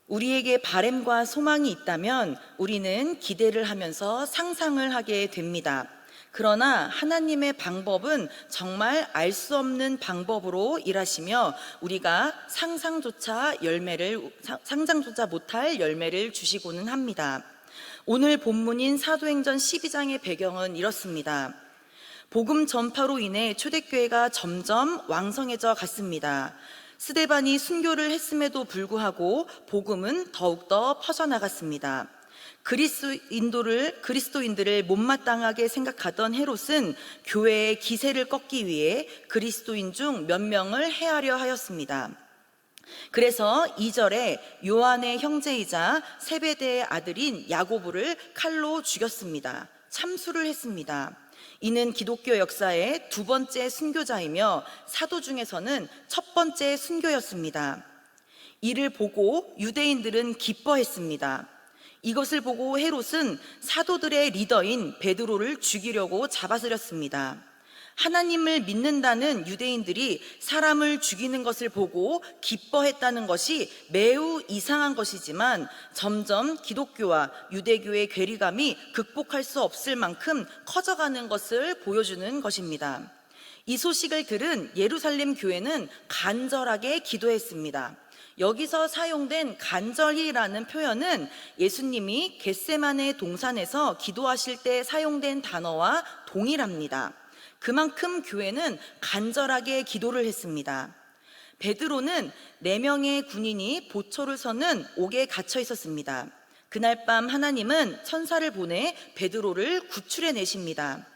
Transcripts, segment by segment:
우리에게 바램과 소망이 있다면 우리는 기대를 하면서 상상을 하게 됩니다. 그러나 하나님의 방법은 정말 알 수 없는 방법으로 일하시며 우리가 상상조차 못할 열매를 주시고는 합니다. 오늘 본문인 사도행전 12장의 배경은 이렇습니다. 복음 전파로 인해 초대교회가 점점 왕성해져 갔습니다. 스데반이 순교를 했음에도 불구하고 복음은 더욱더 퍼져나갔습니다. 그리스도인들을 못마땅하게 생각하던 헤롯은 교회의 기세를 꺾기 위해 그리스도인 중 몇 명을 해하려 하였습니다. 그래서 2절에 요한의 형제이자 세베대의 아들인 야고보를 칼로 죽였습니다. 참수를 했습니다. 이는 기독교 역사의 두 번째 순교자이며 사도 중에서는 첫 번째 순교였습니다. 이를 보고 유대인들은 기뻐했습니다. 이것을 보고 헤롯은 사도들의 리더인 베드로를 죽이려고 잡아들였습니다. 하나님을 믿는다는 유대인들이 사람을 죽이는 것을 보고 기뻐했다는 것이 매우 이상한 것이지만 점점 기독교와 유대교의 괴리감이 극복할 수 없을 만큼 커져가는 것을 보여주는 것입니다. 이 소식을 들은 예루살렘 교회는 간절하게 기도했습니다. 여기서 사용된 간절히라는 표현은 예수님이 겟세마네 동산에서 기도하실 때 사용된 단어와 동일합니다. 그만큼 교회는 간절하게 기도를 했습니다. 베드로는 4명의 군인이 보초를 서는 옥에 갇혀 있었습니다. 그날 밤 하나님은 천사를 보내 베드로를 구출해 내십니다.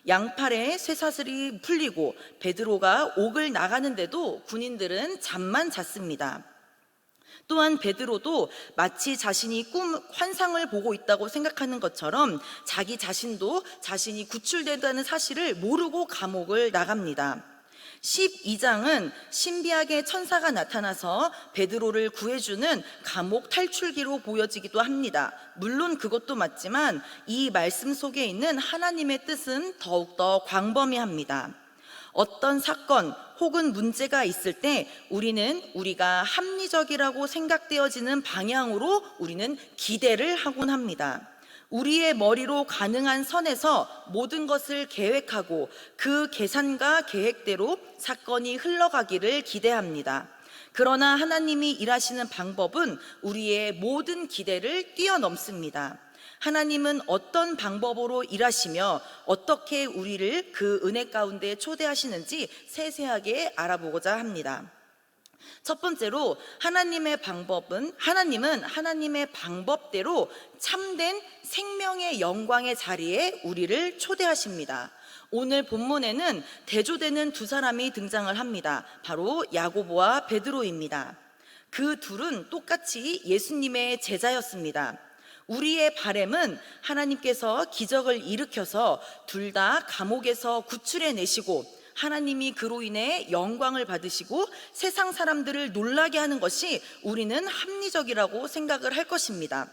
양팔에 쇠사슬이 풀리고 베드로가 옥을 나가는데도 군인들은 잠만 잤습니다. 또한 베드로도 마치 자신이 환상을 보고 있다고 생각하는 것처럼 자기 자신도 자신이 구출된다는 사실을 모르고 감옥을 나갑니다. 12장은 신비하게 천사가 나타나서 베드로를 구해주는 감옥 탈출기로 보여지기도 합니다. 물론 그것도 맞지만 이 말씀 속에 있는 하나님의 뜻은 더욱더 광범위합니다. 어떤 사건 혹은 문제가 있을 때 우리가 합리적이라고 생각되어지는 방향으로 우리는 기대를 하곤 합니다. 우리의 머리로 가능한 선에서 모든 것을 계획하고 그 계산과 계획대로 사건이 흘러가기를 기대합니다. 그러나 하나님이 일하시는 방법은 우리의 모든 기대를 뛰어넘습니다. 하나님은 어떤 방법으로 일하시며 어떻게 우리를 그 은혜 가운데 초대하시는지 세세하게 알아보고자 합니다. 첫 번째로 하나님은 하나님의 방법대로 참된 생명의 영광의 자리에 우리를 초대하십니다. 오늘 본문에는 대조되는 두 사람이 등장을 합니다. 바로 야고보와 베드로입니다. 그 둘은 똑같이 예수님의 제자였습니다. 우리의 바램은 하나님께서 기적을 일으켜서 둘 다 감옥에서 구출해 내시고 하나님이 그로 인해 영광을 받으시고 세상 사람들을 놀라게 하는 것이 우리는 합리적이라고 생각을 할 것입니다.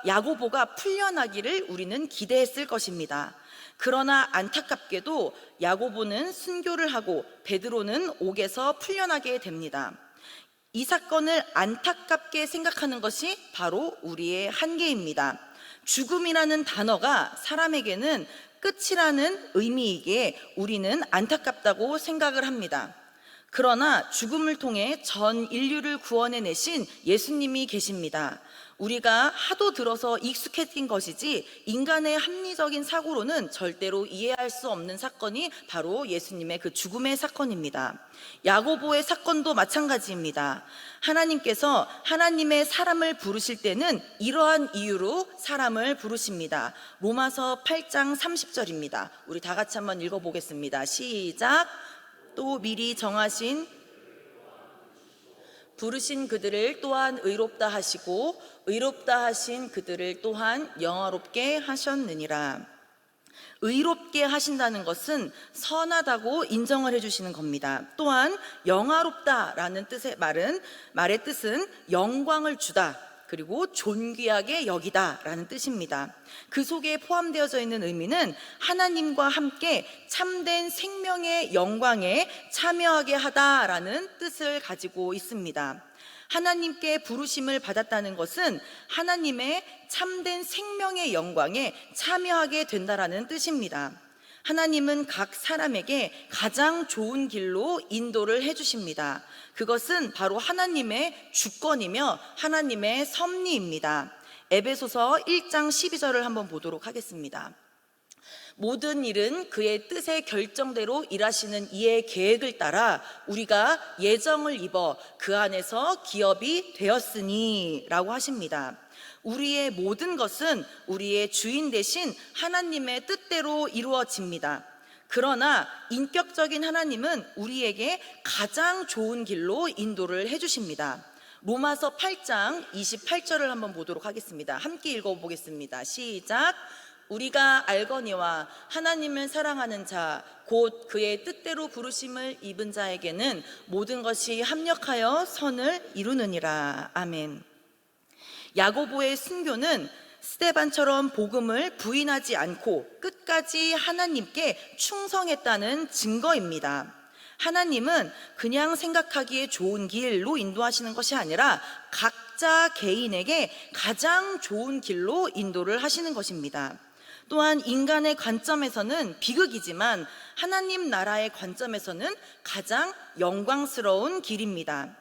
야고보가 풀려나기를 우리는 기대했을 것입니다. 그러나 안타깝게도 야고보는 순교를 하고 베드로는 옥에서 풀려나게 됩니다. 이 사건을 안타깝게 생각하는 것이 바로 우리의 한계입니다. 죽음이라는 단어가 사람에게는 끝이라는 의미이기에 우리는 안타깝다고 생각을 합니다. 그러나 죽음을 통해 전 인류를 구원해내신 예수님이 계십니다. 우리가 하도 들어서 익숙해진 것이지 인간의 합리적인 사고로는 절대로 이해할 수 없는 사건이 바로 예수님의 그 죽음의 사건입니다. 야고보의 사건도 마찬가지입니다. 하나님께서 하나님의 사람을 부르실 때는 이러한 이유로 사람을 부르십니다. 로마서 8장 30절입니다. 우리 다 같이 한번 읽어보겠습니다. 시작. 또 미리 부르신 그들을 또한 의롭다 하시고 의롭다 하신 그들을 또한 영화롭게 하셨느니라. 의롭게 하신다는 것은 선하다고 인정을 해주시는 겁니다. 또한 영화롭다라는 말의 뜻은 영광을 주다, 그리고 존귀하게 여기다라는 뜻입니다. 그 속에 포함되어져 있는 의미는 하나님과 함께 참된 생명의 영광에 참여하게 하다라는 뜻을 가지고 있습니다. 하나님께 부르심을 받았다는 것은 하나님의 참된 생명의 영광에 참여하게 된다라는 뜻입니다. 하나님은 각 사람에게 가장 좋은 길로 인도를 해주십니다. 그것은 바로 하나님의 주권이며 하나님의 섭리입니다. 에베소서 1장 12절을 한번 보도록 하겠습니다. 모든 일은 그의 뜻의 결정대로 일하시는 이의 계획을 따라 우리가 예정을 입어 그 안에서 기업이 되었으니 라고 하십니다. 우리의 모든 것은 우리의 주인 되신 하나님의 뜻대로 이루어집니다. 그러나 인격적인 하나님은 우리에게 가장 좋은 길로 인도를 해주십니다. 로마서 8장 28절을 한번 보도록 하겠습니다. 함께 읽어보겠습니다. 시작. 우리가 알거니와 하나님을 사랑하는 자 곧 그의 뜻대로 부르심을 입은 자에게는 모든 것이 합력하여 선을 이루느니라. 아멘. 야고보의 순교는 스데반처럼 복음을 부인하지 않고 끝까지 하나님께 충성했다는 증거입니다. 하나님은 그냥 생각하기에 좋은 길로 인도하시는 것이 아니라 각자 개인에게 가장 좋은 길로 인도를 하시는 것입니다. 또한 인간의 관점에서는 비극이지만 하나님 나라의 관점에서는 가장 영광스러운 길입니다.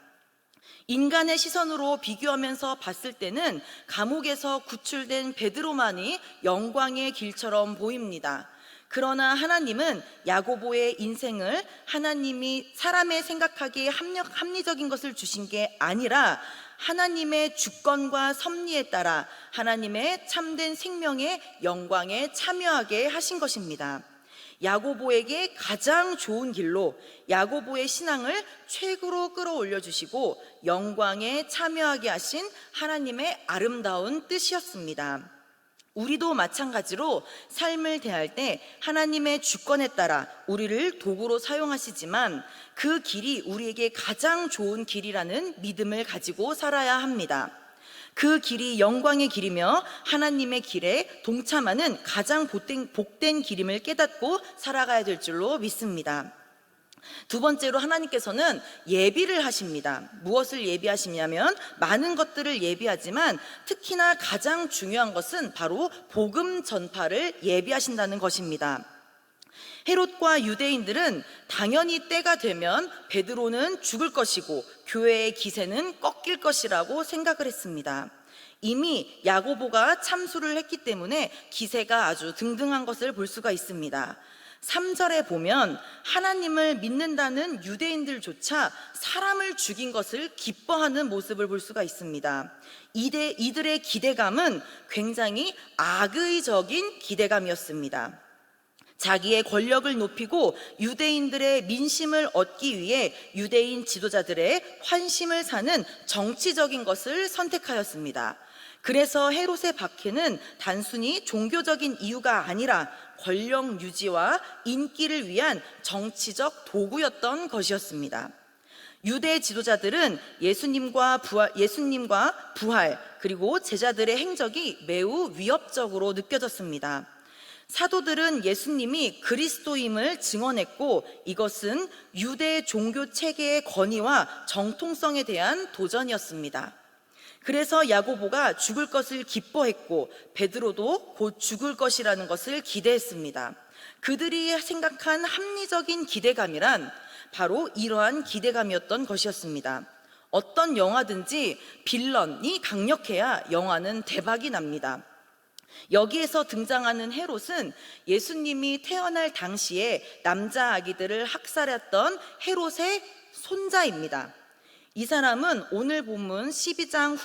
인간의 시선으로 비교하면서 봤을 때는 감옥에서 구출된 베드로만이 영광의 길처럼 보입니다. 그러나 하나님은 야고보의 인생을 하나님이 사람의 생각하기에 합리적인 것을 주신 게 아니라 하나님의 주권과 섭리에 따라 하나님의 참된 생명의 영광에 참여하게 하신 것입니다. 야고보에게 가장 좋은 길로 야고보의 신앙을 최고로 끌어올려 주시고 영광에 참여하게 하신 하나님의 아름다운 뜻이었습니다. 우리도 마찬가지로 삶을 대할 때 하나님의 주권에 따라 우리를 도구로 사용하시지만 그 길이 우리에게 가장 좋은 길이라는 믿음을 가지고 살아야 합니다. 그 길이 영광의 길이며 하나님의 길에 동참하는 가장 복된 길임을 깨닫고 살아가야 될 줄로 믿습니다. 두 번째로 하나님께서는 예비를 하십니다. 무엇을 예비하시냐면 많은 것들을 예비하지만 특히나 가장 중요한 것은 바로 복음 전파를 예비하신다는 것입니다. 헤롯과 유대인들은 당연히 때가 되면 베드로는 죽을 것이고 교회의 기세는 꺾일 것이라고 생각을 했습니다. 이미 야고보가 참수를 했기 때문에 기세가 아주 등등한 것을 볼 수가 있습니다. 3절에 보면 하나님을 믿는다는 유대인들조차 사람을 죽인 것을 기뻐하는 모습을 볼 수가 있습니다. 이들의 기대감은 굉장히 악의적인 기대감이었습니다. 자기의 권력을 높이고 유대인들의 민심을 얻기 위해 유대인 지도자들의 환심을 사는 정치적인 것을 선택하였습니다. 그래서 헤롯의 박해는 단순히 종교적인 이유가 아니라 권력 유지와 인기를 위한 정치적 도구였던 것이었습니다. 유대 지도자들은 예수님과 부활 그리고 제자들의 행적이 매우 위협적으로 느껴졌습니다. 사도들은 예수님이 그리스도임을 증언했고 이것은 유대 종교 체계의 권위와 정통성에 대한 도전이었습니다. 그래서 야고보가 죽을 것을 기뻐했고 베드로도 곧 죽을 것이라는 것을 기대했습니다. 그들이 생각한 합리적인 기대감이란 바로 이러한 기대감이었던 것이었습니다. 어떤 영화든지 빌런이 강력해야 영화는 대박이 납니다. 여기에서 등장하는 헤롯은 예수님이 태어날 당시에 남자 아기들을 학살했던 헤롯의 손자입니다. 이 사람은 오늘 본문 12장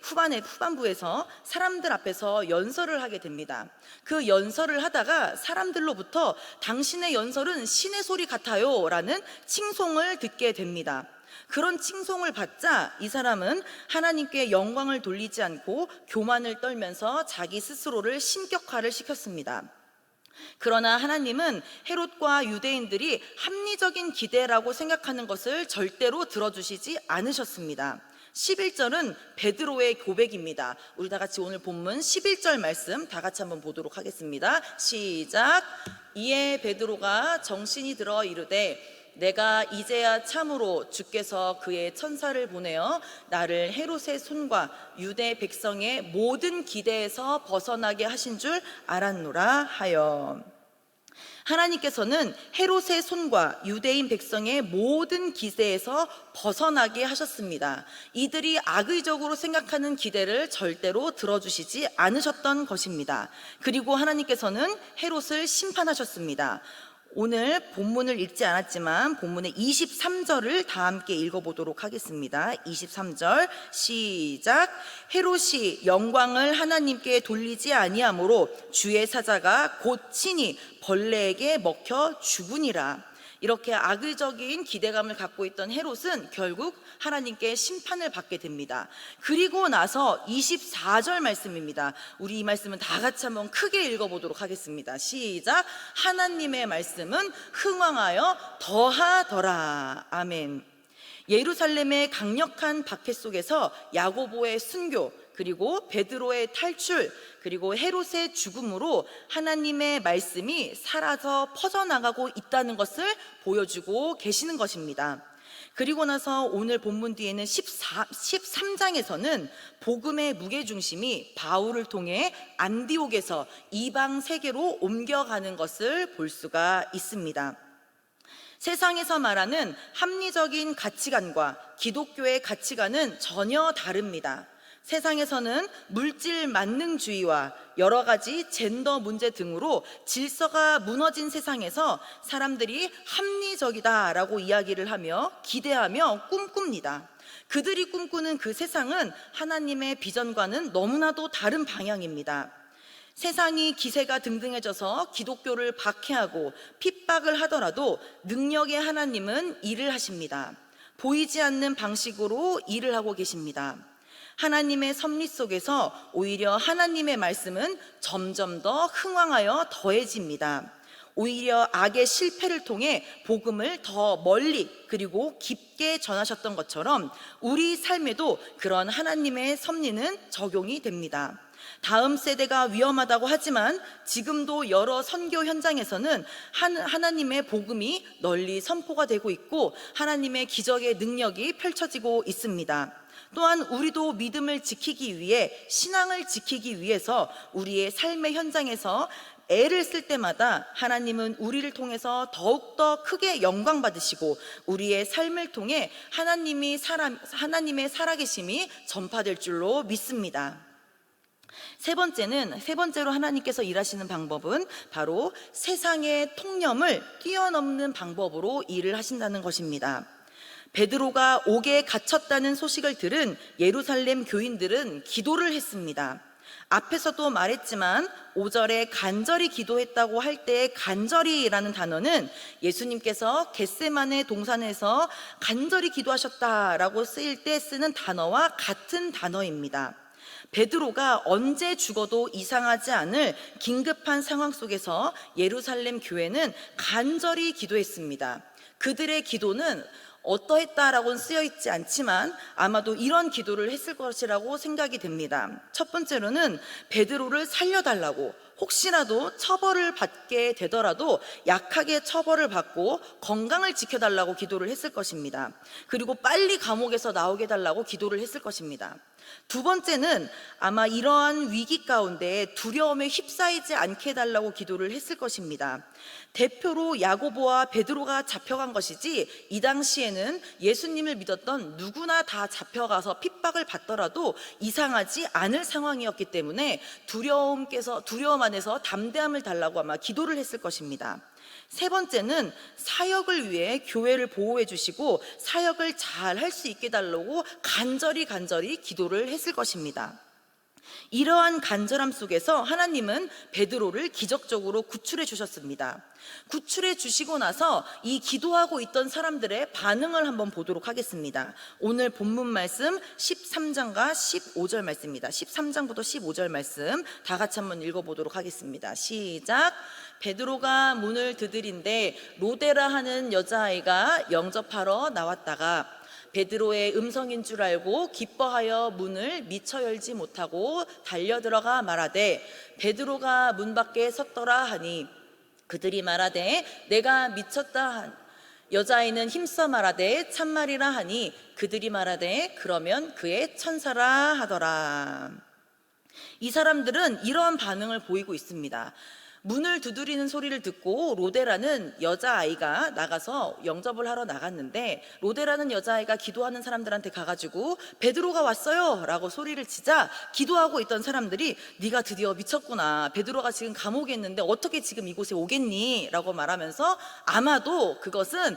후반부에서 사람들 앞에서 연설을 하게 됩니다. 그 연설을 하다가 사람들로부터 당신의 연설은 신의 소리 같아요 라는 칭송을 듣게 됩니다. 그런 칭송을 받자 이 사람은 하나님께 영광을 돌리지 않고 교만을 떨면서 자기 스스로를 신격화를 시켰습니다. 그러나 하나님은 헤롯과 유대인들이 합리적인 기대라고 생각하는 것을 절대로 들어주시지 않으셨습니다. 11절은 베드로의 고백입니다. 우리 다 같이 오늘 본문 11절 말씀 다 같이 한번 보도록 하겠습니다. 시작. 이에 베드로가 정신이 들어 이르되 내가 이제야 참으로 주께서 그의 천사를 보내어 나를 헤롯의 손과 유대 백성의 모든 기대에서 벗어나게 하신 줄 알았노라 하여. 하나님께서는 헤롯의 손과 유대인 백성의 모든 기대에서 벗어나게 하셨습니다. 이들이 악의적으로 생각하는 기대를 절대로 들어주시지 않으셨던 것입니다. 그리고 하나님께서는 헤롯을 심판하셨습니다. 오늘 본문을 읽지 않았지만 본문의 23절을 다 함께 읽어보도록 하겠습니다. 23절 시작. 헤롯이 영광을 하나님께 돌리지 아니하므로 주의 사자가 곧 친히 벌레에게 먹혀 죽으니라. 이렇게 악의적인 기대감을 갖고 있던 헤롯은 결국 하나님께 심판을 받게 됩니다. 그리고 나서 24절 말씀입니다. 우리 이 말씀은 다 같이 한번 크게 읽어보도록 하겠습니다. 시작. 하나님의 말씀은 흥왕하여 더하더라. 아멘. 예루살렘의 강력한 박해 속에서 야고보의 순교, 그리고 베드로의 탈출, 그리고 헤롯의 죽음으로 하나님의 말씀이 사라져 퍼져나가고 있다는 것을 보여주고 계시는 것입니다. 그리고 나서 오늘 본문 뒤에는 13장에서는 복음의 무게중심이 바울을 통해 안디옥에서 이방 세계로 옮겨가는 것을 볼 수가 있습니다. 세상에서 말하는 합리적인 가치관과 기독교의 가치관은 전혀 다릅니다. 세상에서는 물질 만능주의와 여러 가지 젠더 문제 등으로 질서가 무너진 세상에서 사람들이 합리적이다라고 이야기를 하며 기대하며 꿈꿉니다. 그들이 꿈꾸는 그 세상은 하나님의 비전과는 너무나도 다른 방향입니다. 세상이 기세가 등등해져서 기독교를 박해하고 핍박을 하더라도 능력의 하나님은 일을 하십니다. 보이지 않는 방식으로 일을 하고 계십니다. 하나님의 섭리 속에서 오히려 하나님의 말씀은 점점 더 흥왕하여 더해집니다. 오히려 악의 실패를 통해 복음을 더 멀리 그리고 깊게 전하셨던 것처럼 우리 삶에도 그런 하나님의 섭리는 적용이 됩니다. 다음 세대가 위험하다고 하지만 지금도 여러 선교 현장에서는 하나님의 복음이 널리 선포가 되고 있고 하나님의 기적의 능력이 펼쳐지고 있습니다. 또한 우리도 믿음을 지키기 위해, 신앙을 지키기 위해서 우리의 삶의 현장에서 애를 쓸 때마다 하나님은 우리를 통해서 더욱더 크게 영광 받으시고 우리의 삶을 통해 하나님의 살아계심이 전파될 줄로 믿습니다. 세 번째로 하나님께서 일하시는 방법은 바로 세상의 통념을 뛰어넘는 방법으로 일을 하신다는 것입니다. 베드로가 옥에 갇혔다는 소식을 들은 예루살렘 교인들은 기도를 했습니다. 앞에서도 말했지만 5절에 간절히 기도했다고 할 때 간절히라는 단어는 예수님께서 겟세마네 동산에서 간절히 기도하셨다라고 쓰일 때 쓰는 단어와 같은 단어입니다. 베드로가 언제 죽어도 이상하지 않을 긴급한 상황 속에서 예루살렘 교회는 간절히 기도했습니다. 그들의 기도는 어떠했다라고는 쓰여있지 않지만 아마도 이런 기도를 했을 것이라고 생각이 됩니다. 첫 번째로는 베드로를 살려달라고, 혹시라도 처벌을 받게 되더라도 약하게 처벌을 받고 건강을 지켜달라고 기도를 했을 것입니다. 그리고 빨리 감옥에서 나오게 해달라고 기도를 했을 것입니다. 두 번째는 아마 이러한 위기 가운데 두려움에 휩싸이지 않게 해달라고 기도를 했을 것입니다. 대표로 야고보와 베드로가 잡혀간 것이지 이 당시에는 예수님을 믿었던 누구나 다 잡혀가서 핍박을 받더라도 이상하지 않을 상황이었기 때문에 두려움 안에서 담대함을 달라고 아마 기도를 했을 것입니다. 세 번째는 사역을 위해 교회를 보호해 주시고 사역을 잘 할 수 있게 달라고 간절히 기도를 했을 것입니다. 이러한 간절함 속에서 하나님은 베드로를 기적적으로 구출해 주셨습니다. 구출해 주시고 나서 이 기도하고 있던 사람들의 반응을 한번 보도록 하겠습니다. 오늘 본문 말씀 13장과 15절 말씀입니다. 13장부터 15절 말씀 다 같이 한번 읽어보도록 하겠습니다. 시작. 베드로가 문을 두드린데 로데라 하는 여자아이가 영접하러 나왔다가 베드로의 음성인 줄 알고 기뻐하여 문을 미처 열지 못하고 달려들어가 말하되 베드로가 문 밖에 섰더라 하니 그들이 말하되 내가 미쳤다. 여자아이는 힘써 말하되 참말이라 하니 그들이 말하되 그러면 그의 천사라 하더라. 이 사람들은 이러한 반응을 보이고 있습니다. 문을 두드리는 소리를 듣고 로데라는 여자아이가 나가서 영접을 하러 나갔는데, 로데라는 여자아이가 기도하는 사람들한테 가가지고 베드로가 왔어요 라고 소리를 치자 기도하고 있던 사람들이 네가 드디어 미쳤구나, 베드로가 지금 감옥에 있는데 어떻게 지금 이곳에 오겠니? 라고 말하면서 아마도 그것은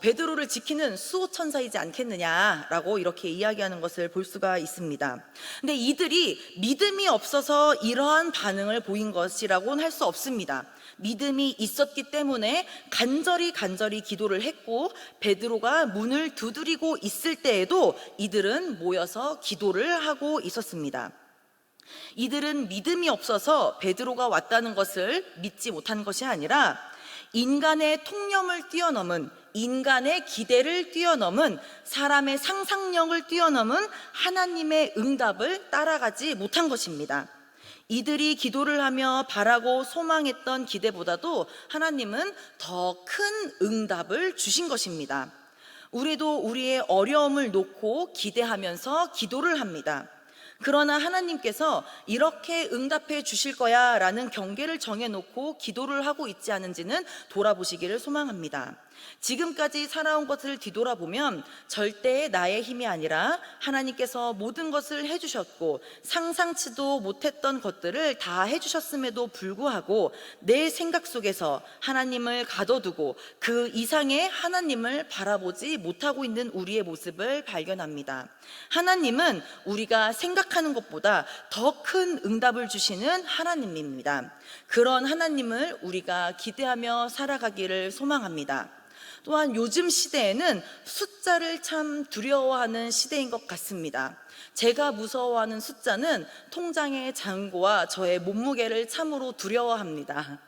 베드로를 지키는 수호천사이지 않겠느냐 라고 이렇게 이야기하는 것을 볼 수가 있습니다. 근데 이들이 믿음이 없어서 이러한 반응을 보인 것이라고는 할 수 없습니다. 믿음이 있었기 때문에 간절히 기도를 했고, 베드로가 문을 두드리고 있을 때에도 이들은 모여서 기도를 하고 있었습니다. 이들은 믿음이 없어서 베드로가 왔다는 것을 믿지 못한 것이 아니라 인간의 통념을 뛰어넘은, 인간의 기대를 뛰어넘은, 사람의 상상력을 뛰어넘은 하나님의 응답을 따라가지 못한 것입니다. 이들이 기도를 하며 바라고 소망했던 기대보다도 하나님은 더 큰 응답을 주신 것입니다. 우리도 우리의 어려움을 놓고 기대하면서 기도를 합니다. 그러나 하나님께서 이렇게 응답해 주실 거야 라는 경계를 정해놓고 기도를 하고 있지 않은지는 돌아보시기를 소망합니다. 지금까지 살아온 것을 뒤돌아보면 절대 나의 힘이 아니라 하나님께서 모든 것을 해주셨고, 상상치도 못했던 것들을 다 해주셨음에도 불구하고 내 생각 속에서 하나님을 가둬두고 그 이상의 하나님을 바라보지 못하고 있는 우리의 모습을 발견합니다. 하나님은 우리가 생각하는 것보다 더 큰 응답을 주시는 하나님입니다. 그런 하나님을 우리가 기대하며 살아가기를 소망합니다. 또한 요즘 시대에는 숫자를 참 두려워하는 시대인 것 같습니다. 제가 무서워하는 숫자는 통장의 잔고와 저의 몸무게를 참으로 두려워합니다.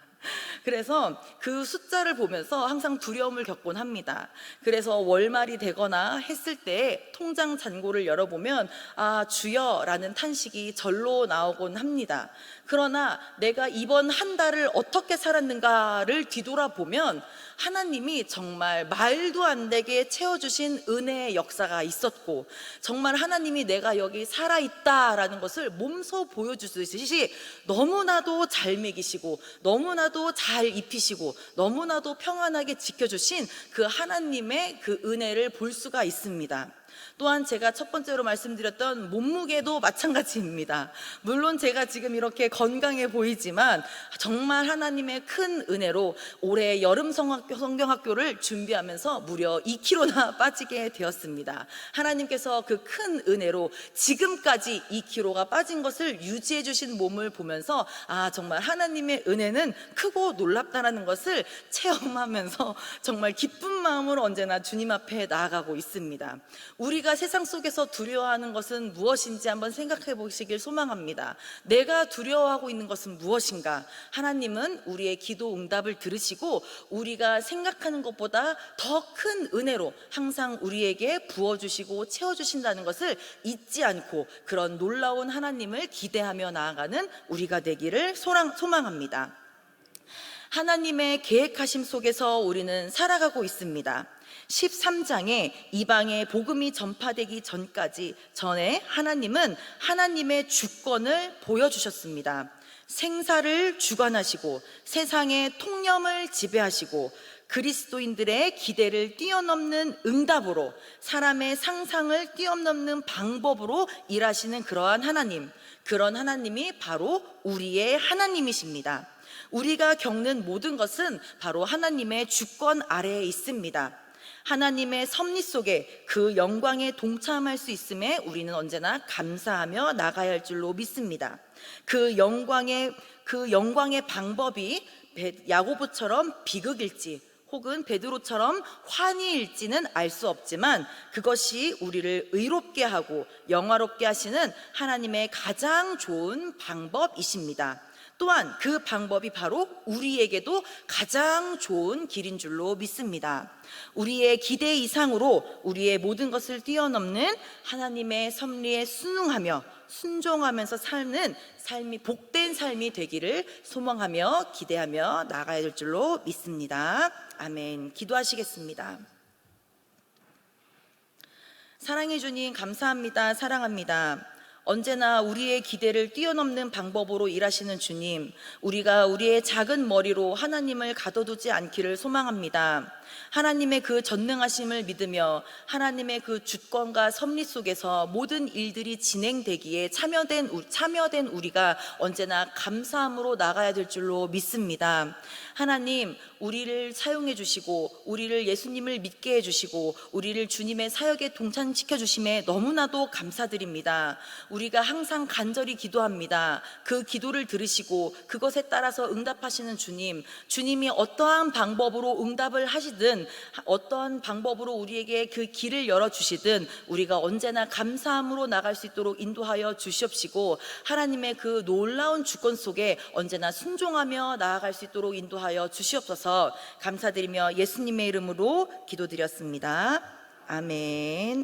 그래서 그 숫자를 보면서 항상 두려움을 겪곤 합니다. 그래서 월말이 되거나 했을 때 통장 잔고를 열어보면 아 주여 라는 탄식이 절로 나오곤 합니다. 그러나 내가 이번 한 달을 어떻게 살았는가를 뒤돌아보면 하나님이 정말 말도 안 되게 채워주신 은혜의 역사가 있었고, 정말 하나님이 내가 여기 살아있다라는 것을 몸소 보여주듯이 너무나도 잘 먹이시고 너무나도 잘 입히시고 너무나도 평안하게 지켜주신 그 하나님의 그 은혜를 볼 수가 있습니다. 또한 제가 첫 번째로 말씀드렸던 몸무게도 마찬가지입니다. 물론 제가 지금 이렇게 건강해 보이지만 정말 하나님의 큰 은혜로 올해 여름 성경학교를 준비하면서 무려 2kg나 빠지게 되었습니다. 하나님께서 그 큰 은혜로 지금까지 2kg가 빠진 것을 유지해 주신 몸을 보면서 아 정말 하나님의 은혜는 크고 놀랍다라는 것을 체험하면서 정말 기쁜 마음으로 언제나 주님 앞에 나아가고 있습니다. 우리가 세상 속에서 두려워하는 것은 무엇인지 한번 생각해 보시길 소망합니다. 내가 두려워하고 있는 것은 무엇인가? 하나님은 우리의 기도 응답을 들으시고 우리가 생각하는 것보다 더 큰 은혜로 항상 우리에게 부어주시고 채워주신다는 것을 잊지 않고 그런 놀라운 하나님을 기대하며 나아가는 우리가 되기를 소망합니다. 하나님의 계획하심 속에서 우리는 살아가고 있습니다. 13장에 이방의 복음이 전파되기 전에 하나님은 하나님의 주권을 보여주셨습니다. 생사를 주관하시고 세상의 통념을 지배하시고 그리스도인들의 기대를 뛰어넘는 응답으로, 사람의 상상을 뛰어넘는 방법으로 일하시는 그러한 하나님, 그런 하나님이 바로 우리의 하나님이십니다. 우리가 겪는 모든 것은 바로 하나님의 주권 아래에 있습니다. 하나님의 섭리 속에 그 영광에 동참할 수 있음에 우리는 언제나 감사하며 나가야 할 줄로 믿습니다. 그 영광의 방법이 야고보처럼 비극일지 혹은 베드로처럼 환희일지는 알 수 없지만 그것이 우리를 의롭게 하고 영화롭게 하시는 하나님의 가장 좋은 방법이십니다. 또한 그 방법이 바로 우리에게도 가장 좋은 길인 줄로 믿습니다. 우리의 기대 이상으로 우리의 모든 것을 뛰어넘는 하나님의 섭리에 순응하며 순종하면서 사는 삶이 복된 삶이 되기를 소망하며 기대하며 나아가야 될 줄로 믿습니다. 아멘. 기도하시겠습니다. 사랑해 주님 감사합니다. 사랑합니다. 언제나 우리의 기대를 뛰어넘는 방법으로 일하시는 주님, 우리가 우리의 작은 머리로 하나님을 가둬두지 않기를 소망합니다. 하나님의 그 전능하심을 믿으며 하나님의 그 주권과 섭리 속에서 모든 일들이 진행되기에 참여된 우리가 언제나 감사함으로 나가야 될 줄로 믿습니다. 하나님, 우리를 사용해 주시고 우리를 예수님을 믿게 해 주시고 우리를 주님의 사역에 동참시켜 주심에 너무나도 감사드립니다. 우리가 항상 간절히 기도합니다. 그 기도를 들으시고 그것에 따라서 응답하시는 주님, 주님이 어떠한 방법으로 응답을 하시든 어떠한 방법으로 우리에게 그 길을 열어주시든 우리가 언제나 감사함으로 나갈 수 있도록 인도하여 주시옵시고 하나님의 그 놀라운 주권 속에 언제나 순종하며 나아갈 수 있도록 인도하여 주시옵소서. 감사드리며 예수님의 이름으로 기도드렸습니다. 아멘.